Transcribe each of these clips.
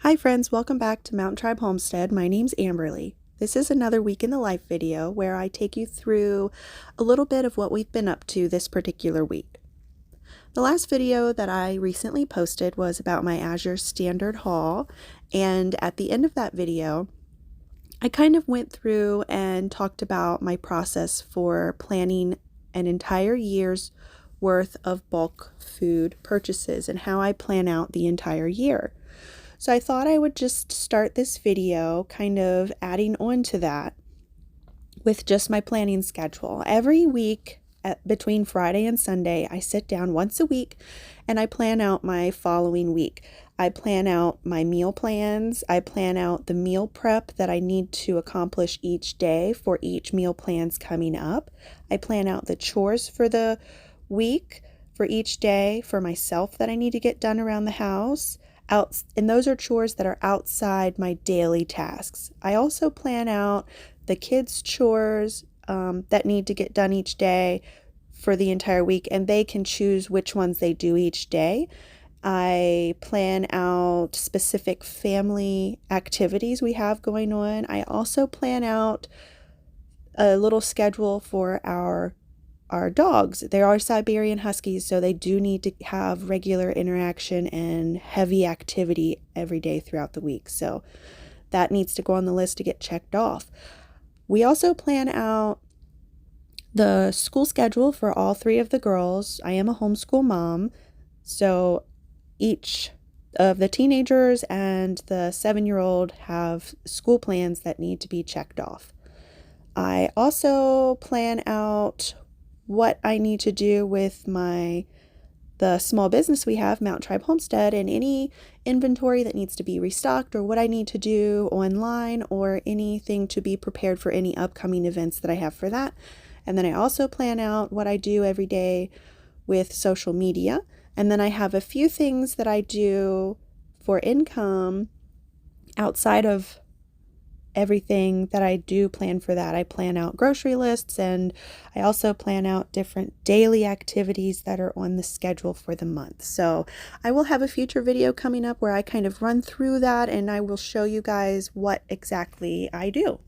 Hi friends, welcome back to Mountain Tribe Homestead. My name's Amberly. This is another week in the life video where I take you through a little bit of what we've been up to this particular week. The last video that I recently posted was about my Azure Standard haul, and at the end of that video I kind of went through and talked about my process for planning an entire year's worth of bulk food purchases and how I plan out the entire year. So I thought I would just start this video kind of adding on to that with just my planning schedule. Every week between Friday and Sunday, I sit down once a week and I plan out my following week. I plan out my meal plans. I plan out the meal prep that I need to accomplish each day for each meal plans coming up. I plan out the chores for the week for each day for myself that I need to get done around the house. And those are chores that are outside my daily tasks. I also plan out the kids' chores that need to get done each day for the entire week, and they can choose which ones they do each day. I plan out specific family activities we have going on. I also plan out a little schedule for our dogs. They are Siberian Huskies, so they do need to have regular interaction and heavy activity every day throughout the week. So that needs to go on the list to get checked off. We also plan out the school schedule for all three of the girls. I am a homeschool mom, so each of the teenagers and the 7-year-old have school plans that need to be checked off. I also plan out what I need to do with the small business we have, Mountain Tribe Homestead, and any inventory that needs to be restocked, or what I need to do online, or anything to be prepared for any upcoming events that I have for that. And then I also plan out what I do every day with social media. And then I have a few things that I do for income outside of everything that I do plan for that. I plan out grocery lists, and I also plan out different daily activities that are on the schedule for the month. So I will have a future video coming up where I kind of run through that, and I will show you guys what exactly I do.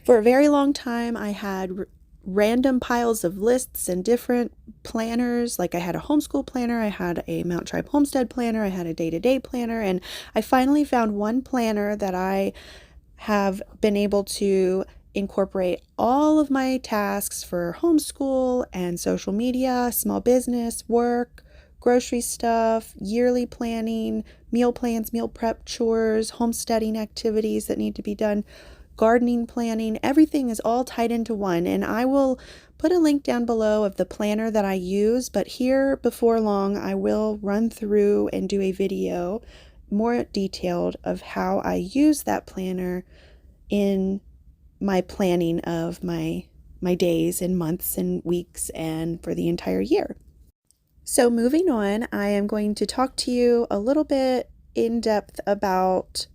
For a very long time, I had random piles of lists and different planners. Like I had a homeschool planner, I had a Mountain Tribe Homestead planner, I had a day-to-day planner, and I finally found one planner that I have been able to incorporate all of my tasks for homeschool and social media, small business, work, grocery stuff, yearly planning, meal plans, meal prep, chores, homesteading activities that need to be done, gardening planning. Everything is all tied into one, and I will put a link down below of the planner that I use, but here before long I will run through and do a video more detailed of how I use that planner in my planning of my days and months and weeks and for the entire year. So moving on, I am going to talk to you a little bit in depth about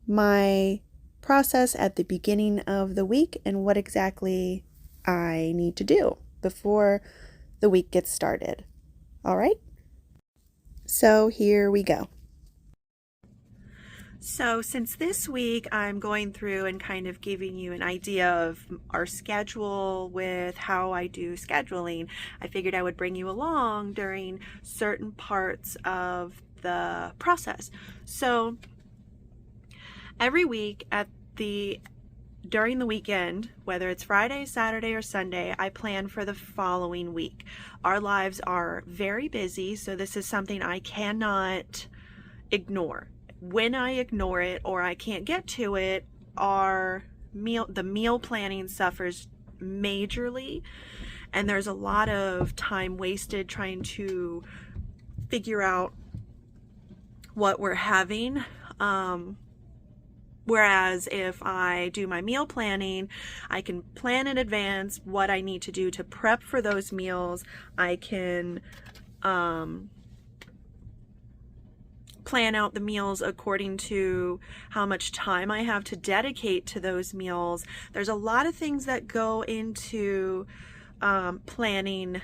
my process at the beginning of the week and what exactly I need to do before the week gets started. All right? So here we go. So since this week I'm going through and kind of giving you an idea of our schedule with how I do scheduling, I figured I would bring you along during certain parts of the process. So every week during the weekend, whether it's Friday, Saturday, or Sunday, I plan for the following week. Our lives are very busy, so this is something I cannot ignore. When I ignore it or I can't get to it, the meal planning suffers majorly, and there's a lot of time wasted trying to figure out what we're having. Whereas if I do my meal planning, I can plan in advance what I need to do to prep for those meals. I can plan out the meals according to how much time I have to dedicate to those meals. There's a lot of things that go into planning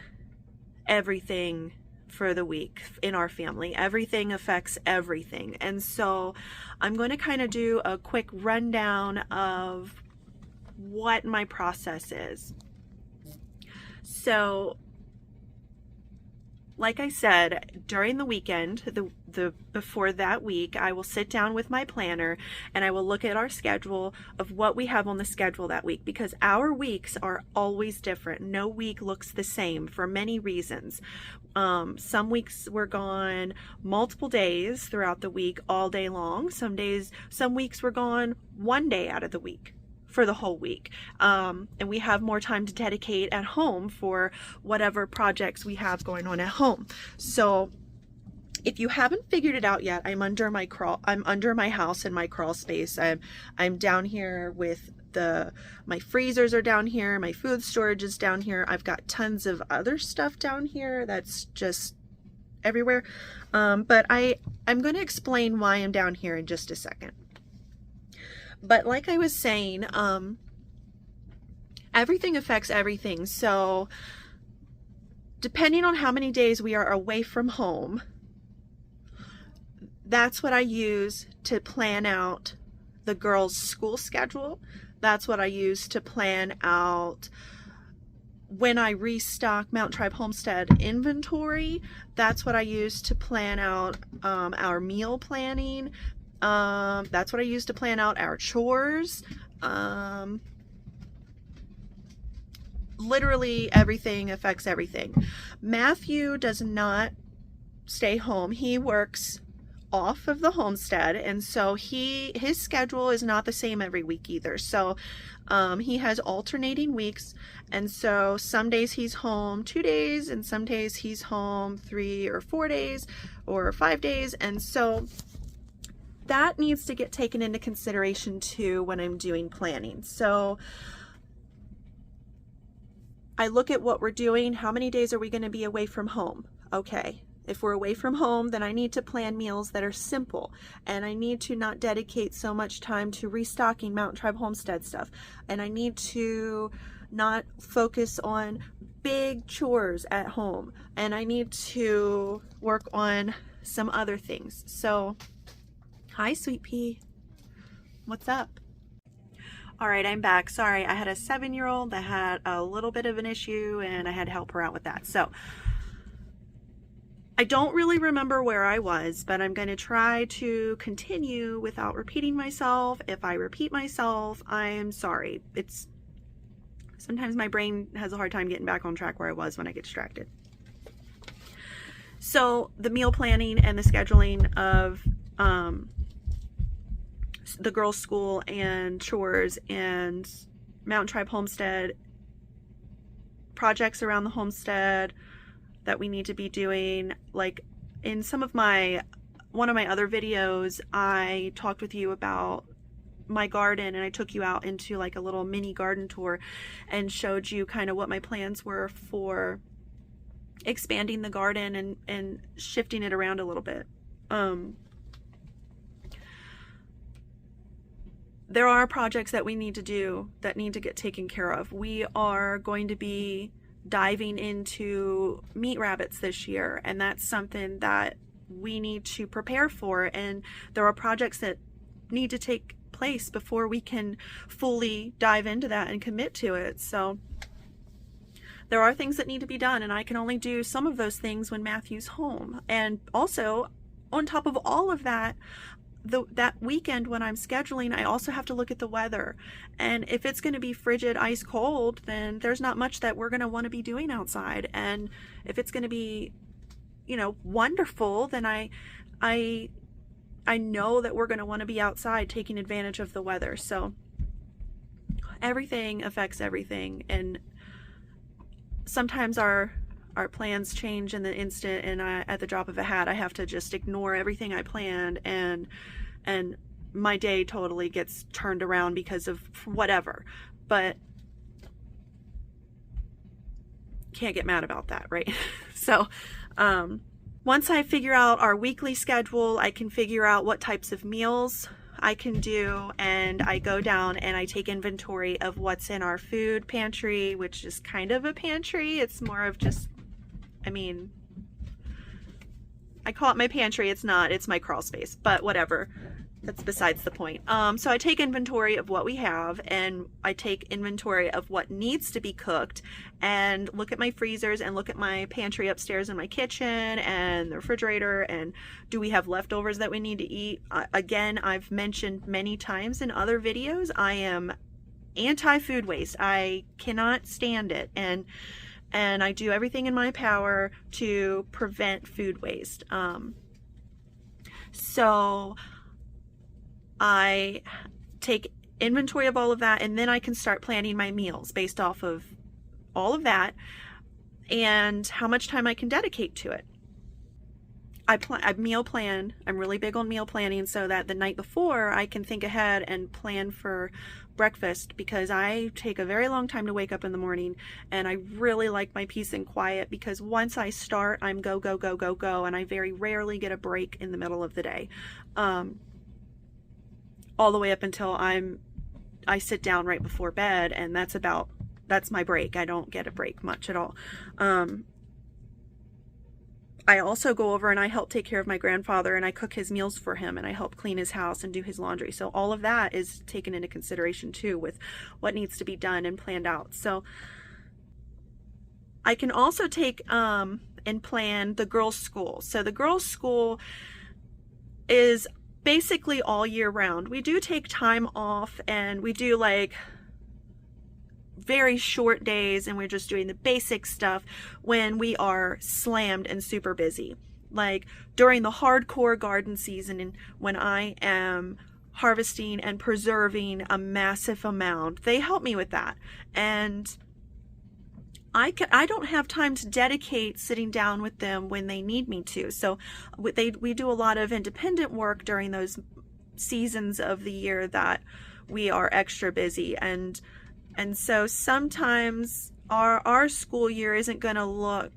everything for the week in our family. Everything affects everything. And so I'm going to kind of do a quick rundown of what my process is. So like I said, during the weekend, the before that week, I will sit down with my planner and I will look at our schedule of what we have on the schedule that week, because our weeks are always different. No week looks the same for many reasons. Some weeks we're gone multiple days throughout the week, all day long. Some weeks we're gone one day out of the week for the whole week. And we have more time to dedicate at home for whatever projects we have going on at home. So if you haven't figured it out yet, I'm under my house in my crawl space. I'm down here with my freezers are down here, my food storage is down here. I've got tons of other stuff down here that's just everywhere. But I'm going to explain why I'm down here in just a second. But like I was saying, everything affects everything. So depending on how many days we are away from home, that's what I use to plan out the girls' school schedule. That's what I use to plan out when I restock Mountain Tribe Homestead inventory. That's what I use to plan out our meal planning. That's what I use to plan out our chores. Literally everything affects everything. Matthew does not stay home. He works off of the homestead, and so his schedule is not the same every week either. So he has alternating weeks, and so some days he's home 2 days and some days he's home 3 or 4 days or 5 days, and so that needs to get taken into consideration too when I'm doing planning. So I look at what we're doing. How many days are we going to be away from home? Okay. If we're away from home, then I need to plan meals that are simple, and I need to not dedicate so much time to restocking Mountain Tribe Homestead stuff, and I need to not focus on big chores at home, and I need to work on some other things. So hi, Sweet Pea. What's up? All right, I'm back. Sorry, I had a 7-year-old that had a little bit of an issue and I had to help her out with that. So I don't really remember where I was, but I'm going to try to continue without repeating myself. If I repeat myself, I'm sorry. Sometimes my brain has a hard time getting back on track where I was when I get distracted. So the meal planning and the scheduling of the girls' school and chores and Mountain Tribe Homestead projects around the homestead that we need to be doing. Like in one of my other videos, I talked with you about my garden, and I took you out into like a little mini garden tour and showed you kind of what my plans were for expanding the garden and shifting it around a little bit. There are projects that we need to do that need to get taken care of. We are going to be diving into meat rabbits this year, and that's something that we need to prepare for, and there are projects that need to take place before we can fully dive into that and commit to it. So there are things that need to be done, and I can only do some of those things when Matthew's home. And also, on top of all of that, that weekend when I'm scheduling, I also have to look at the weather, and if it's going to be frigid, ice cold, then there's not much that we're going to want to be doing outside. And if it's going to be, wonderful, then I know that we're going to want to be outside taking advantage of the weather. So everything affects everything, and sometimes our plans change in the instant, and at the drop of a hat, I have to just ignore everything I planned, and my day totally gets turned around because of whatever. But can't get mad about that, right? So once I figure out our weekly schedule, I can figure out what types of meals I can do, and I go down and I take inventory of what's in our food pantry, which is kind of a pantry. It's more of just, I call it my pantry. It's not, it's my crawl space, but whatever. That's besides the point. So I take inventory of what we have, and I take inventory of what needs to be cooked, and look at my freezers and look at my pantry upstairs in my kitchen and the refrigerator, and do we have leftovers that we need to eat? Again, I've mentioned many times in other videos, I am anti-food waste. I cannot stand it, and I do everything in my power to prevent food waste. So I take inventory of all of that, and then I can start planning my meals based off of all of that and how much time I can dedicate to it. I meal plan. I'm really big on meal planning so that the night before I can think ahead and plan for breakfast, because I take a very long time to wake up in the morning, and I really like my peace and quiet, because once I start, I'm go, go, go, go, go, and I very rarely get a break in the middle of the day. All the way up until I sit down right before bed, and that's my break. I don't get a break much at all. I also go over and I help take care of my grandfather, and I cook his meals for him, and I help clean his house and do his laundry. So all of that is taken into consideration too, with what needs to be done and planned out. So I can also take and plan the girls' school. So the girls' school is basically all year round. We do take time off, and we do like very short days, and we're just doing the basic stuff when we are slammed and super busy. Like during the hardcore garden season, and when I am harvesting and preserving a massive amount, they help me with that. And I don't have time to dedicate sitting down with them when they need me to. So we do a lot of independent work during those seasons of the year that we are extra busy. And so sometimes our school year isn't going to look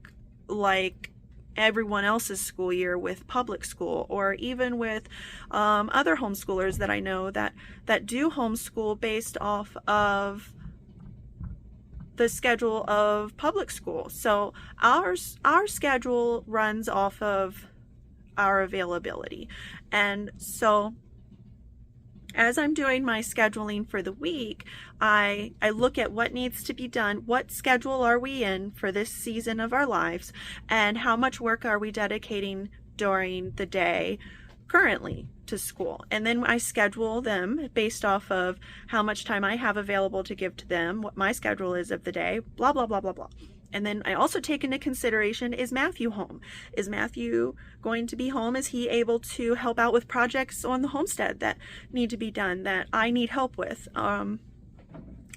like everyone else's school year with public school, or even with other homeschoolers that I know that do homeschool based off of the schedule of public school. So our schedule runs off of our availability. And so as I'm doing my scheduling for the week, I look at what needs to be done, what schedule are we in for this season of our lives, and how much work are we dedicating during the day currently to school. And then I schedule them based off of how much time I have available to give to them, what my schedule is of the day, blah, blah, blah, blah, blah. And then I also take into consideration, is Matthew home? Is Matthew going to be home? Is he able to help out with projects on the homestead that need to be done that I need help with?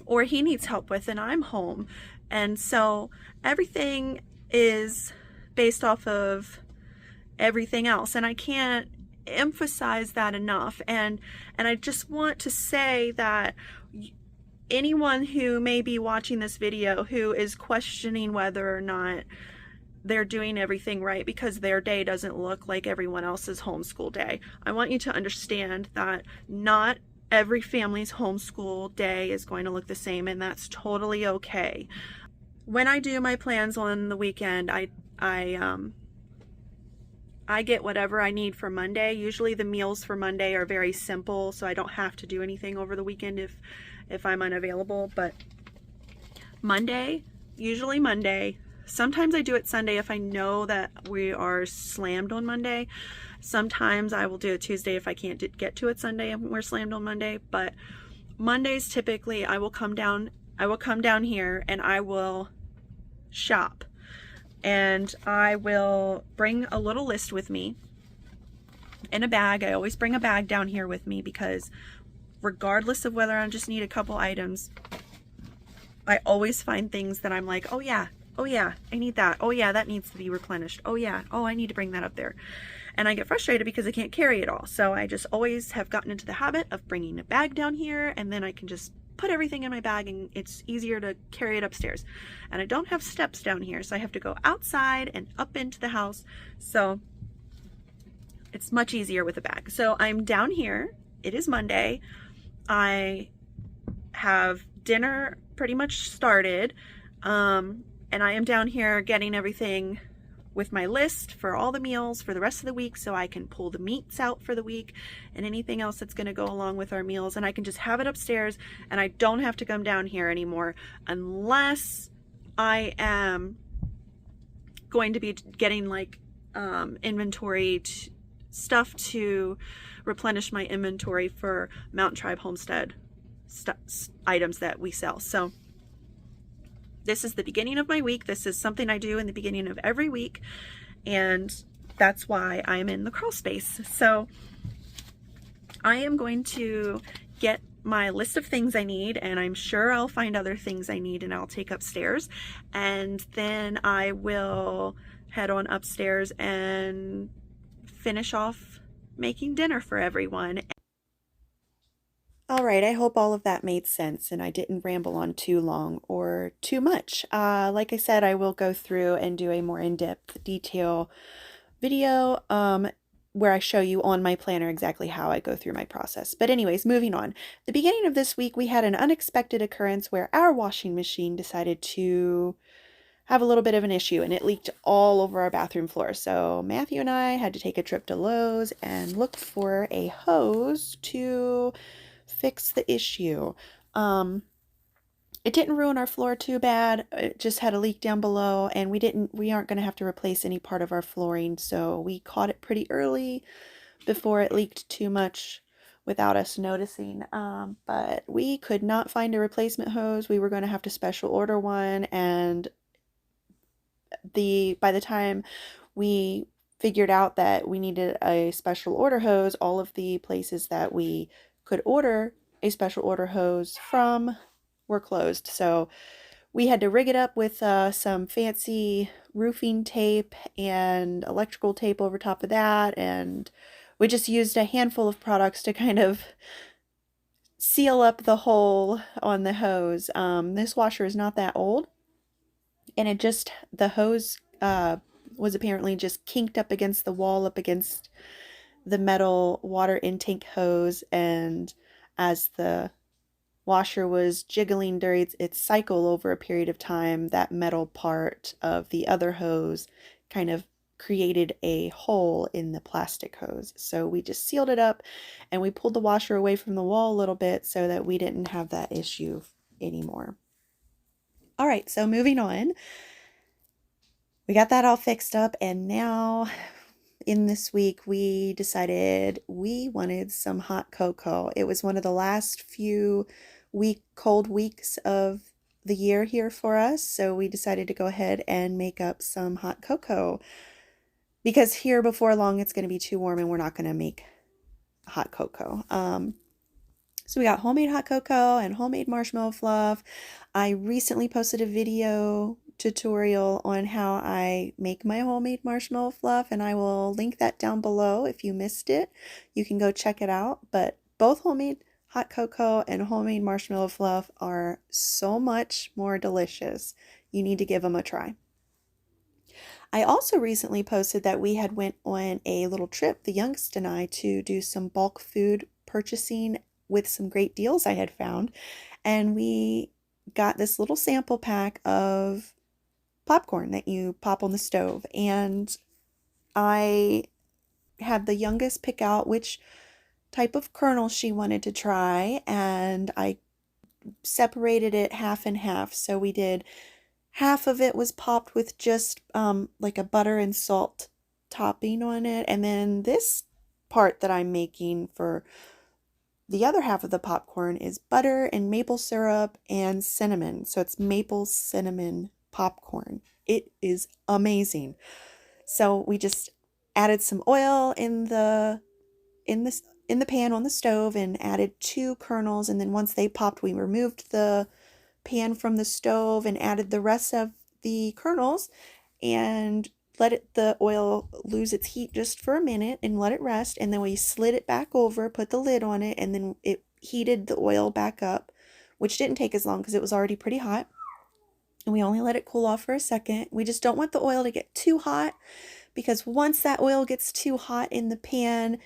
Or he needs help with, and I'm home. And so everything is based off of everything else. And I can't emphasize that enough. And I just want to say that anyone who may be watching this video who is questioning whether or not they're doing everything right because their day doesn't look like everyone else's homeschool day, I want you to understand that not every family's homeschool day is going to look the same, and that's totally okay. When I do my plans on the weekend, I get whatever I need for Monday. Usually the meals for Monday are very simple, so I don't have to do anything over the weekend if I'm unavailable. But Monday, usually Monday. Sometimes I do it Sunday if I know that we are slammed on Monday. Sometimes I will do it Tuesday if I can't get to it Sunday and we're slammed on Monday. But Mondays, typically I will come down here and I will shop. And I will bring a little list with me in a bag. I always bring a bag down here with me, because regardless of whether I just need a couple items, I always find things that I'm like, oh yeah, I need that. Oh yeah, that needs to be replenished. Oh yeah, oh, I need to bring that up there. And I get frustrated because I can't carry it all. So I just always have gotten into the habit of bringing a bag down here, and then I can just put everything in my bag, and it's easier to carry it upstairs. And I don't have steps down here, so I have to go outside and up into the house. So it's much easier with a bag. So I'm down here. It is Monday. I have dinner pretty much started, and I am down here getting everything with my list for all the meals for the rest of the week, so I can pull the meats out for the week and anything else that's going to go along with our meals, and I can just have it upstairs and I don't have to come down here anymore unless I am going to be getting like inventory stuff to replenish my inventory for Mountain Tribe Homestead items that we sell. So this is the beginning of my week. This is something I do in the beginning of every week, and that's why I'm in the crawl space. So I am going to get my list of things I need, and I'm sure I'll find other things I need and I'll take upstairs, and then I will head on upstairs and finish off making dinner for everyone. All right, I hope all of that made sense and I didn't ramble on too long or too much. Like I said, I will go through and do a more in-depth detail video where I show you on my planner exactly how I go through my process. But anyways, moving on. The beginning of this week, we had an unexpected occurrence where our washing machine decided to have a little bit of an issue, and it leaked all over our bathroom floor. So Matthew and I had to take a trip to Lowe's and look for a hose to fix the issue. It didn't ruin our floor too bad. It just had a leak down below, and we aren't going to have to replace any part of our flooring, so we caught it pretty early before it leaked too much without us noticing. But we could not find a replacement hose. We were going to have to special order one, and by the time we figured out that we needed a special order hose, all of the places that we could order a special order hose from were closed. So we had to rig it up with some fancy roofing tape and electrical tape over top of that, and we just used a handful of products to kind of seal up the hole on the hose. This washer is not that old, and the hose was apparently just kinked up against the wall, up against the metal water intake hose, and as the washer was jiggling during its cycle over a period of time, that metal part of the other hose kind of created a hole in the plastic hose. So we just sealed it up and we pulled the washer away from the wall a little bit so that we didn't have that issue anymore. All right, so moving on. We got that all fixed up, and now in this week we decided we wanted some hot cocoa. It was one of the last few cold weeks of the year here for us, so we decided to go ahead and make up some hot cocoa, because here before long it's going to be too warm and we're not going to make hot cocoa. So we got homemade hot cocoa and homemade marshmallow fluff. I recently posted a video tutorial on how I make my homemade marshmallow fluff, and I will link that down below. If you missed it, you can go check it out. But both homemade hot cocoa and homemade marshmallow fluff are so much more delicious. You need to give them a try. I also recently posted that we had went on a little trip, the youngest and I, to do some bulk food purchasing with some great deals I had found, and we got this little sample pack of popcorn that you pop on the stove, and I had the youngest pick out which type of kernel she wanted to try, and I separated it half and half. So we did half of it was popped with just like a butter and salt topping on it, and then this part that I'm making for the other half of the popcorn is butter and maple syrup and cinnamon. So it's maple cinnamon popcorn. It is amazing. So we just added some oil in the pan on the stove and added 2 kernels, and then once they popped, we removed the pan from the stove and added the rest of the kernels and let the oil lose its heat just for a minute and let it rest, and then we slid it back over, put the lid on it, and then it heated the oil back up, which didn't take as long because it was already pretty hot, and we only let it cool off for a second. We just don't want the oil to get too hot, because once that oil gets too hot in the pan,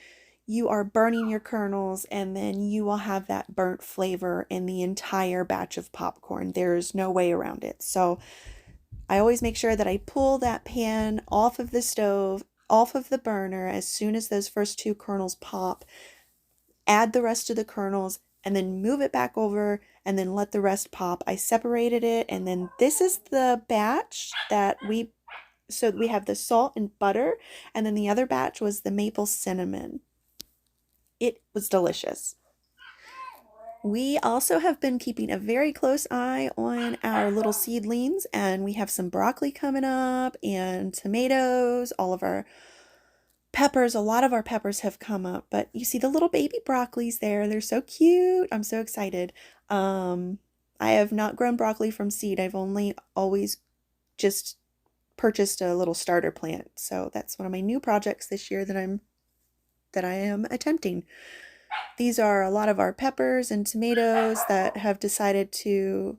you are burning your kernels, and then you will have that burnt flavor in the entire batch of popcorn. There's no way around it. So I always make sure that I pull that pan off of the stove, off of the burner as soon as those first two kernels pop, add the rest of the kernels, and then move it back over and then let the rest pop. I separated it, and then this is the batch that so we have the salt and butter, and then the other batch was the maple cinnamon. It was delicious. We also have been keeping a very close eye on our little seedlings, and we have some broccoli coming up and tomatoes, all of our peppers. A lot of our peppers have come up, but you see the little baby broccolis there. They're so cute. I'm so excited. I have not grown broccoli from seed. I've only always just purchased a little starter plant. So that's one of my new projects this year that I am attempting. These are a lot of our peppers and tomatoes that have decided to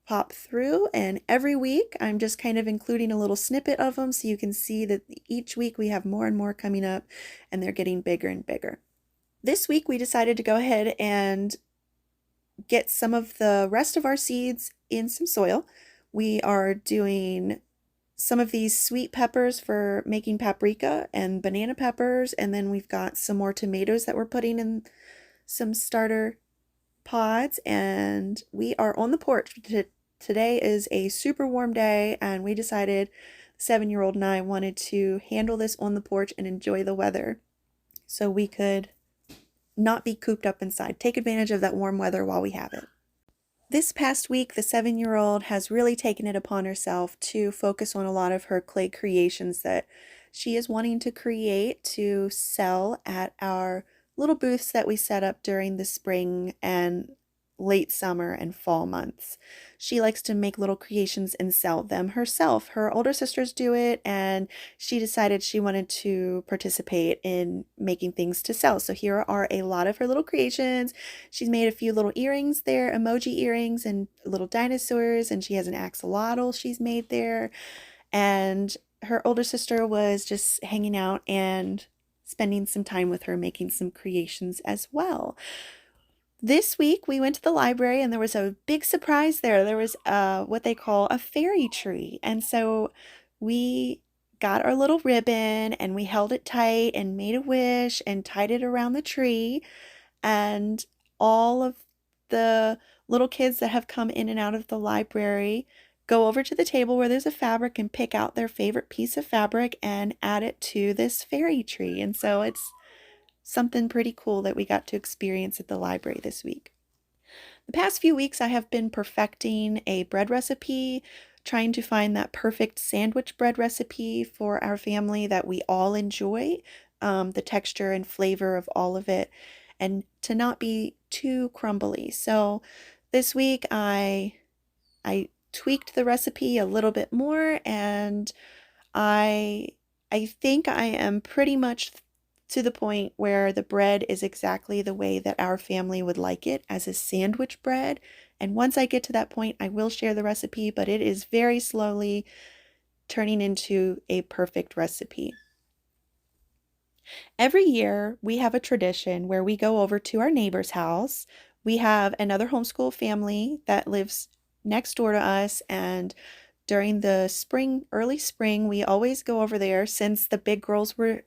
pop through, and every week I'm just kind of including a little snippet of them so you can see that each week we have more and more coming up and they're getting bigger and bigger. This week we decided to go ahead and get some of the rest of our seeds in some soil. We are doing some of these sweet peppers for making paprika and banana peppers, and then we've got some more tomatoes that we're putting in some starter pods, and we are on the porch. Today is a super warm day, and we decided, 7-year-old and I wanted to handle this on the porch and enjoy the weather so we could not be cooped up inside. Take advantage of that warm weather while we have it. This past week, the 7-year-old has really taken it upon herself to focus on a lot of her clay creations that she is wanting to create to sell at our little booths that we set up during the spring and late summer and fall months. She likes to make little creations and sell them herself. Her older sisters do it, and she decided she wanted to participate in making things to sell. So here are a lot of her little creations. She's made a few little earrings there, emoji earrings and little dinosaurs, and she has an axolotl she's made there. And her older sister was just hanging out and spending some time with her, making some creations as well. This week we went to the library and there was a big surprise there. There was what they call a fairy tree. And so we got our little ribbon and we held it tight and made a wish and tied it around the tree. And all of the little kids that have come in and out of the library go over to the table where there's a fabric and pick out their favorite piece of fabric and add it to this fairy tree. And so it's something pretty cool that we got to experience at the library this week. The past few weeks I have been perfecting a bread recipe, trying to find that perfect sandwich bread recipe for our family that we all enjoy, the texture and flavor of all of it, and to not be too crumbly. So this week I tweaked the recipe a little bit more, and I think I am pretty much to the point where the bread is exactly the way that our family would like it, as a sandwich bread. And once I get to that point, I will share the recipe, but it is very slowly turning into a perfect recipe. Every year, we have a tradition where we go over to our neighbor's house. We have another homeschool family that lives next door to us, and during the spring, early spring, we always go over there. Since the big girls were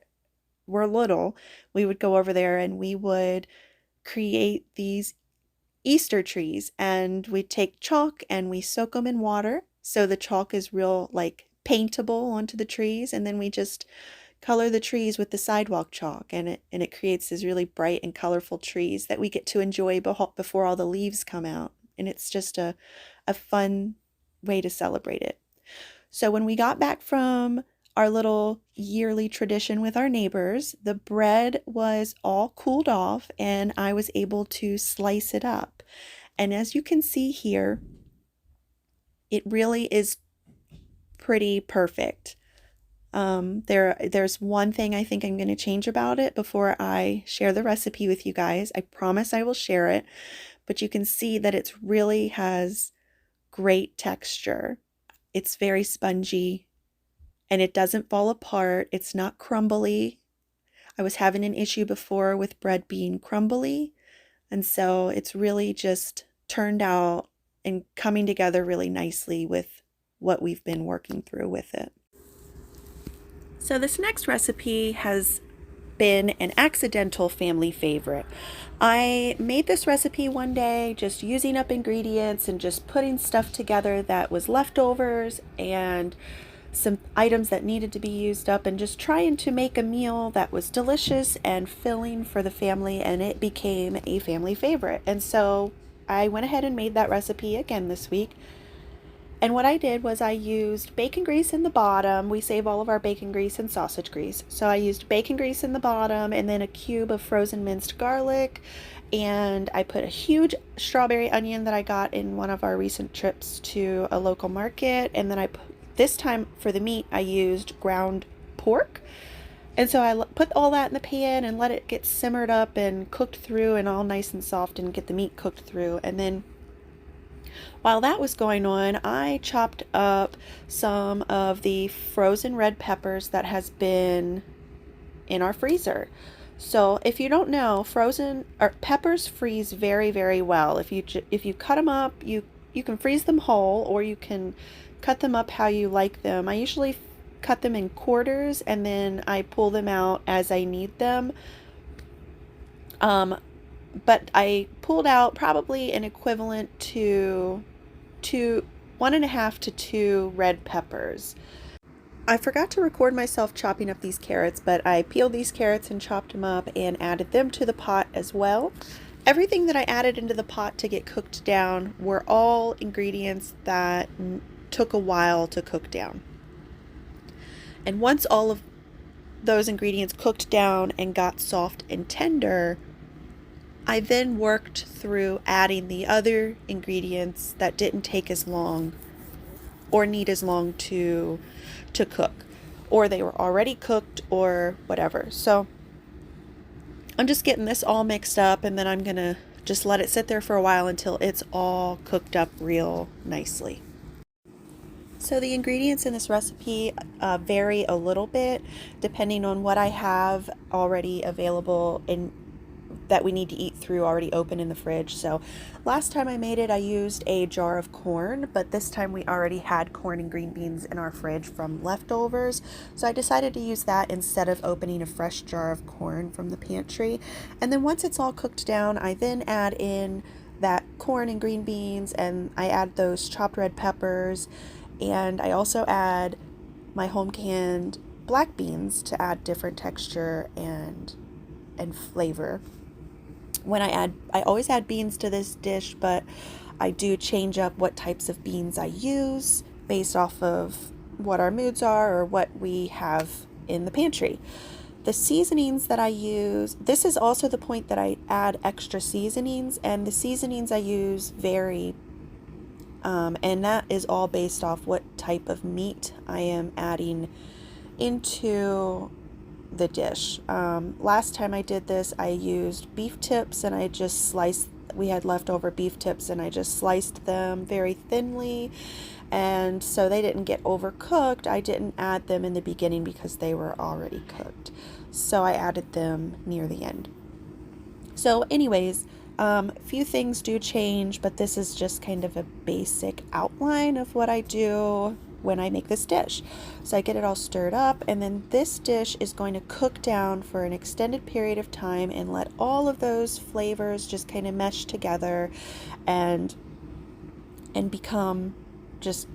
little, we would go over there and we would create these Easter trees, and we'd take chalk and we soak them in water so the chalk is real like paintable onto the trees, and then we just color the trees with the sidewalk chalk, and it creates these really bright and colorful trees that we get to enjoy before all the leaves come out, and it's just a fun way to celebrate it. So when we got back from our little yearly tradition with our neighbors, the bread was all cooled off and I was able to slice it up. And as you can see here, it really is pretty perfect. There's one thing I think I'm going to change about it before I share the recipe with you guys. I promise I will share it, but you can see that it really has great texture. It's very spongy and it doesn't fall apart. It's not crumbly. I was having an issue before with bread being crumbly, and so it's really just turned out and coming together really nicely with what we've been working through with it. So this next recipe has been an accidental family favorite. I made this recipe one day just using up ingredients and just putting stuff together that was leftovers and some items that needed to be used up, and just trying to make a meal that was delicious and filling for the family, and it became a family favorite. And so I went ahead and made that recipe again this week. And what I did was I used bacon grease in the bottom. We save all of our bacon grease and sausage grease. So I used bacon grease in the bottom, and then a cube of frozen minced garlic. And I put a huge strawberry onion that I got in one of our recent trips to a local market. And then this time for the meat, I used ground pork. And so I put all that in the pan and let it get simmered up and cooked through and all nice and soft, and get the meat cooked through. And then while that was going on, I chopped up some of the frozen red peppers that has been in our freezer. So if you don't know, frozen or peppers freeze very, very well. If you cut them up, you can freeze them whole, or you can cut them up how you like them. I usually cut them in quarters, and then I pull them out as I need them. But I pulled out probably an equivalent to 1.5 to 2 red peppers. I forgot to record myself chopping up these carrots, but I peeled these carrots and chopped them up and added them to the pot as well. Everything that I added into the pot to get cooked down were all ingredients that took a while to cook down. And once all of those ingredients cooked down and got soft and tender, I then worked through adding the other ingredients that didn't take as long or need as long to cook, or they were already cooked or whatever. So I'm just getting this all mixed up, and then I'm gonna just let it sit there for a while until it's all cooked up real nicely. So the ingredients in this recipe vary a little bit depending on what I have already available and that we need to eat through, already open in the fridge. So last time I made it, I used a jar of corn, but this time we already had corn and green beans in our fridge from leftovers. So I decided to use that instead of opening a fresh jar of corn from the pantry. And then once it's all cooked down, I then add in that corn and green beans, and I add those chopped red peppers, and I also add my home canned black beans to add different texture and flavor. I always add beans to this dish, but I do change up what types of beans I use based off of what our moods are or what we have in the pantry. The seasonings that I use, this is also the point that I add extra seasonings, and the seasonings I use vary, and that is all based off what type of meat I am adding into the dish. Last time I did this, I used beef tips, and I just we had leftover beef tips, and I just sliced them very thinly, and so they didn't get overcooked. I didn't add them in the beginning because they were already cooked, so I added them near the end. So anyways, a few things do change, but this is just kind of a basic outline of what I do when I make this dish. So I get it all stirred up, and then this dish is going to cook down for an extended period of time and let all of those flavors just kind of mesh together and become just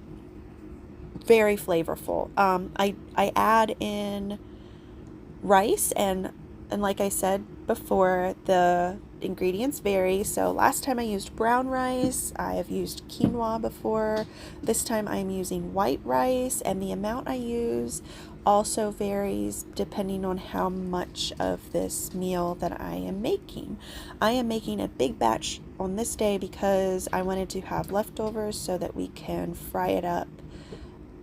very flavorful. I add in rice, and like I said before, the ingredients vary. So last time I used brown rice. I have used quinoa before. This time I'm using white rice, and the amount I use also varies depending on how much of this meal that I am making. I am making a big batch on this day because I wanted to have leftovers so that we can fry it up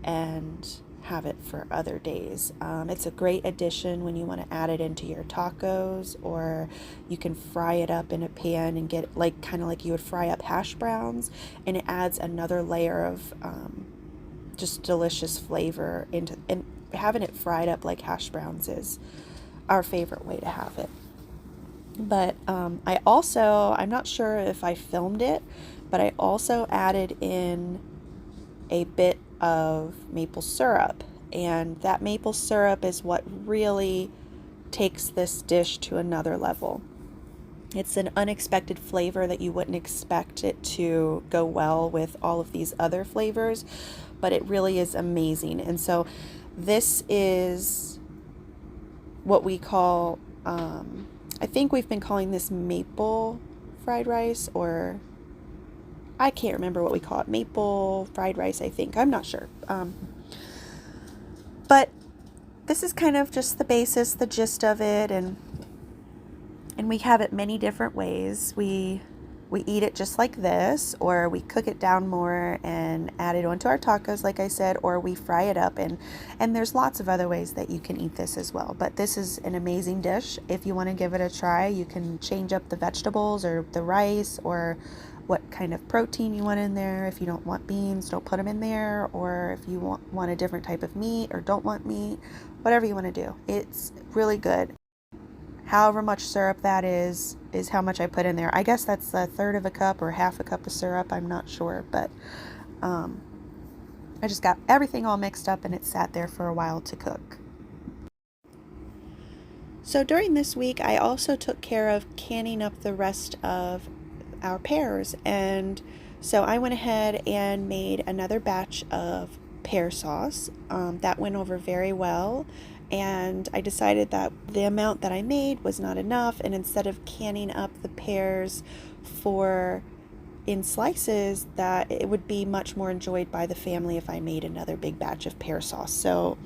and have it for other days. It's a great addition when you want to add it into your tacos, or you can fry it up in a pan and get kind of like you would fry up hash browns, and it adds another layer of just delicious flavor into, and having it fried up like hash browns is our favorite way to have it. But I'm not sure if I filmed it, but I also added in a bit of maple syrup, and that maple syrup is what really takes this dish to another level. It's an unexpected flavor that you wouldn't expect it to go well with all of these other flavors, but it really is amazing. And so this is what we call, I think we've been calling this maple fried rice, or I can't remember what we call it. Maple fried rice, I think. I'm not sure. But this is kind of just the basis, the gist of it, and we have it many different ways. We eat it just like this, or we cook it down more and add it onto our tacos, like I said, or we fry it up, and there's lots of other ways that you can eat this as well. But this is an amazing dish. If you want to give it a try, you can change up the vegetables or the rice, or what kind of protein you want in there. If you don't want beans, don't put them in there, or if you want a different type of meat or don't want meat, whatever you want to do. It's really good. However much syrup that is how much I put in there. I guess that's a third of a cup or half a cup of syrup. I'm not sure, but I just got everything all mixed up and it sat there for a while to cook. So during this week, I also took care of canning up the rest of our pears, and so I went ahead and made another batch of pear sauce. That went over very well, and I decided that the amount that I made was not enough, and instead of canning up the pears in slices, that it would be much more enjoyed by the family if I made another big batch of pear sauce. So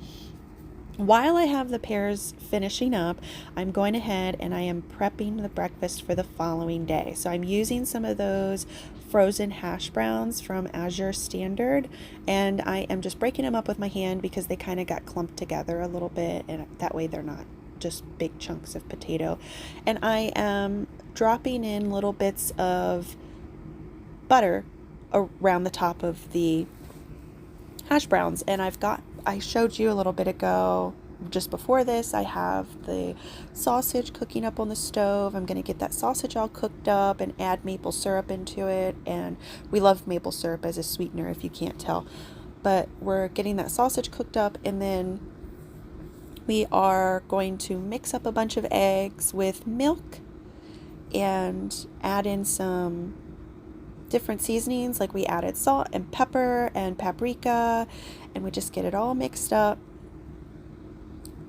while I have the pears finishing up, I'm going ahead and I am prepping the breakfast for the following day. So I'm using some of those frozen hash browns from Azure Standard, and I am just breaking them up with my hand because they kind of got clumped together a little bit, and that way they're not just big chunks of potato. And I am dropping in little bits of butter around the top of the hash browns, and I showed you a little bit ago, just before this, I have the sausage cooking up on the stove. I'm going to get that sausage all cooked up and add maple syrup into it, and we love maple syrup as a sweetener if you can't tell. But we're getting that sausage cooked up, and then we are going to mix up a bunch of eggs with milk and add in some different seasonings. Like we added salt and pepper and paprika, and we just get it all mixed up.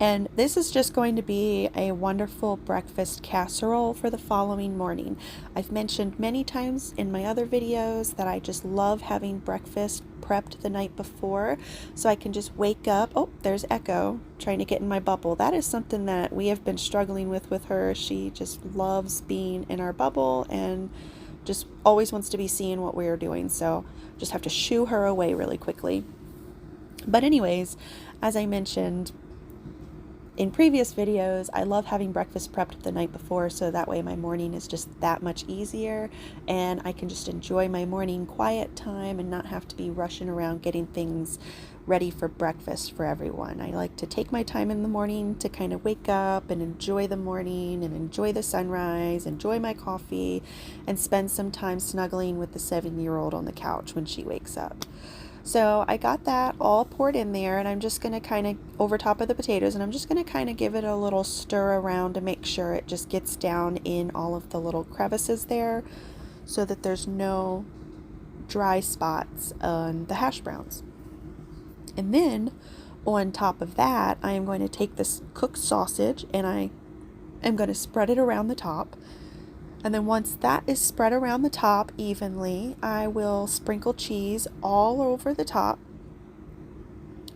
And this is just going to be a wonderful breakfast casserole for the following morning. I've mentioned many times in my other videos that I just love having breakfast prepped the night before, so I can just wake up. Oh, there's Echo trying to get in my bubble. That is something that we have been struggling with her. She just loves being in our bubble and just always wants to be seeing what we're doing, so just have to shoo her away really quickly. But anyways, as I mentioned in previous videos, I love having breakfast prepped the night before, so that way my morning is just that much easier, and I can just enjoy my morning quiet time and not have to be rushing around getting things ready for breakfast for everyone. I like to take my time in the morning to kind of wake up and enjoy the morning and enjoy the sunrise, enjoy my coffee, and spend some time snuggling with the 7-year-old on the couch when she wakes up. So I got that all poured in there, and I'm just going to kind of over top of the potatoes, and I'm just going to kind of give it a little stir around to make sure it just gets down in all of the little crevices there so that there's no dry spots on the hash browns. And then on top of that, I am going to take this cooked sausage and I am going to spread it around the top. And then once that is spread around the top evenly, I will sprinkle cheese all over the top.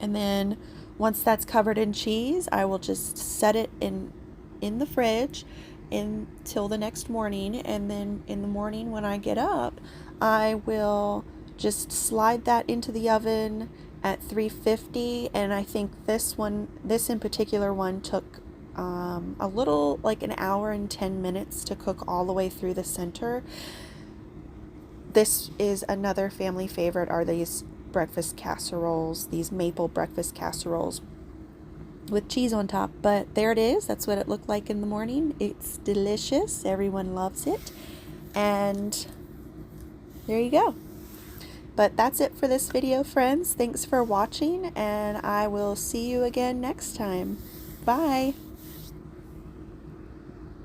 And then once that's covered in cheese, I will just set it in the fridge until the next morning. And then in the morning when I get up, I will just slide that into the oven at 350. And I think this in particular one took a little, like an hour and 10 minutes to cook all the way through the center. This is another family favorite, are these breakfast casseroles, these maple breakfast casseroles with cheese on top. But there it is. That's what it looked like in the morning. It's delicious. Everyone loves it. And there you go. But that's it for this video, friends. Thanks for watching, and I will see you again next time. Bye!